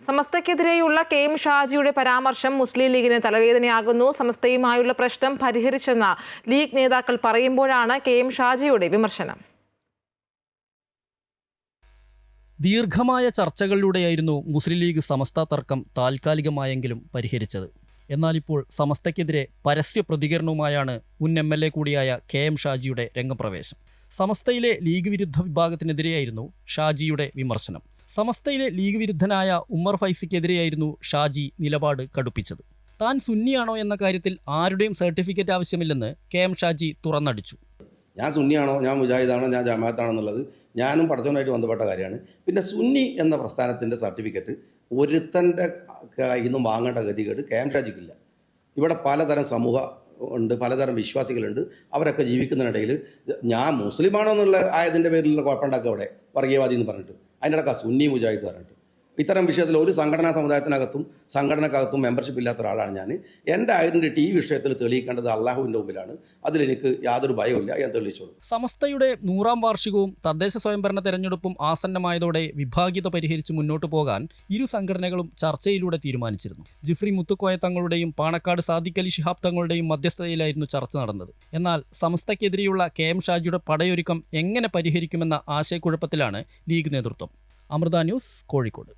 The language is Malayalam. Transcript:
സമസ്തയ്ക്കെതിരെയുള്ള കെ.എം. ഷാജിയുടെ പരാമർശം മുസ്ലിം ലീഗിന് തലവേദനയാകുന്നു. സമസ്തയുമായുള്ള പ്രശ്നം പരിഹരിച്ചെന്ന് ലീഗ് നേതാക്കൾ പറയുമ്പോഴാണ് കെ.എം. ഷാജിയുടെ വിമർശനം. ദീർഘമായ ചർച്ചകളിലൂടെയായിരുന്നു മുസ്ലിം ലീഗ് സമസ്ത തർക്കം താൽക്കാലികമായെങ്കിലും പരിഹരിച്ചത്. എന്നാൽ ഇപ്പോൾ സമസ്തയ്ക്കെതിരെ പരസ്യ പ്രതികരണവുമായാണ് മുൻ MLA കൂടിയായ കെ.എം. ഷാജിയുടെ രംഗപ്രവേശം. സമസ്തയിലെ ലീഗ് വിരുദ്ധ വിഭാഗത്തിനെതിരെയായിരുന്നു ഷാജിയുടെ വിമർശനം. സമസ്തയിലെ ലീഗ് വിരുദ്ധനായ ഉമ്മർ ഫൈസിക്കെതിരെയായിരുന്നു ഷാജി നിലപാട് കടുപ്പിച്ചത്. താൻ സുന്നിയാണോ എന്ന കാര്യത്തിൽ ആരുടെയും സർട്ടിഫിക്കറ്റ് ആവശ്യമില്ലെന്ന് കെ.എം. ഷാജി തുറന്നടിച്ചു. ഞാൻ സുന്നിയാണോ, ഞാൻ മുജാഹിദാണോ, ഞാൻ ജമാഅത്താണോ എന്നുള്ളത് ഞാനും പഠിച്ചവനായിട്ട് ബന്ധപ്പെട്ട കാര്യമാണ്. പിന്നെ സുന്നി എന്ന പ്രസ്ഥാനത്തിൻ്റെ സർട്ടിഫിക്കറ്റ് ഒരുത്തൻ്റെ കയ്യിൽ നിന്നും വാങ്ങേണ്ട ഗതികേട് കെ.എം. ഷാജിക്കില്ല. ഇവിടെ പലതരം സമൂഹം ഉണ്ട്, പലതരം വിശ്വാസികളുണ്ട്. അവരൊക്കെ ജീവിക്കുന്നതിനിടയിൽ ഞാൻ മുസ്ലിമാണോ എന്നുള്ള ആയതിൻ്റെ പേരിലുള്ള കുഴപ്പമുണ്ടാക്കുക അവിടെ വർഗീയവാദി എന്ന് പറഞ്ഞിട്ട് അതിൻ്റെ ഇടയ്ക്ക് സുന്നി മുജാഹിദ് പറഞ്ഞിട്ട് ഇത്തരം വിഷയത്തിൽ ഒരു സംഘടനാ സമുദായത്തിനകത്തും സംഘടനക്കകത്തും മെമ്പർഷിപ്പ് ഇല്ലാത്ത ഒരാളാണ് ഞാൻ. എൻ്റെ ഐഡൻറ്റിറ്റി ഈ വിഷയത്തിൽ തെളിയിക്കേണ്ടത് അള്ളാഹുവിൻ്റെ മുമ്പിലാണ്. അതിലെനിക്ക് യാതൊരു ഭയവുമില്ല, ഞാൻ തെളിയിച്ചോളൂ. സമസ്തയുടെ 100ാം വാർഷികവും തദ്ദേശ സ്വയംഭരണ തെരഞ്ഞെടുപ്പും ആസന്നമായതോടെ വിഭാഗീയത പരിഹരിച്ച് മുന്നോട്ട് പോകാൻ ഇരു സംഘടനകളും ചർച്ചയിലൂടെ തീരുമാനിച്ചിരുന്നു. ജിഫ്രി മുത്തുക്കോയ തങ്ങളുടെയും പാണക്കാട് സാദിഖ് അലി ശിഹാബ് തങ്ങളുടെയും മധ്യസ്ഥതയിലായിരുന്നു ചർച്ച നടന്നത്. എന്നാൽ സമസ്തയ്ക്കെതിരെയുള്ള കെ.എം. ഷാജിയുടെ പടയൊരുക്കം എങ്ങനെ പരിഹരിക്കുമെന്ന ആശയക്കുഴപ്പത്തിലാണ് ലീഗ് നേതൃത്വം. അമൃത ന്യൂസ്, കോഴിക്കോട്.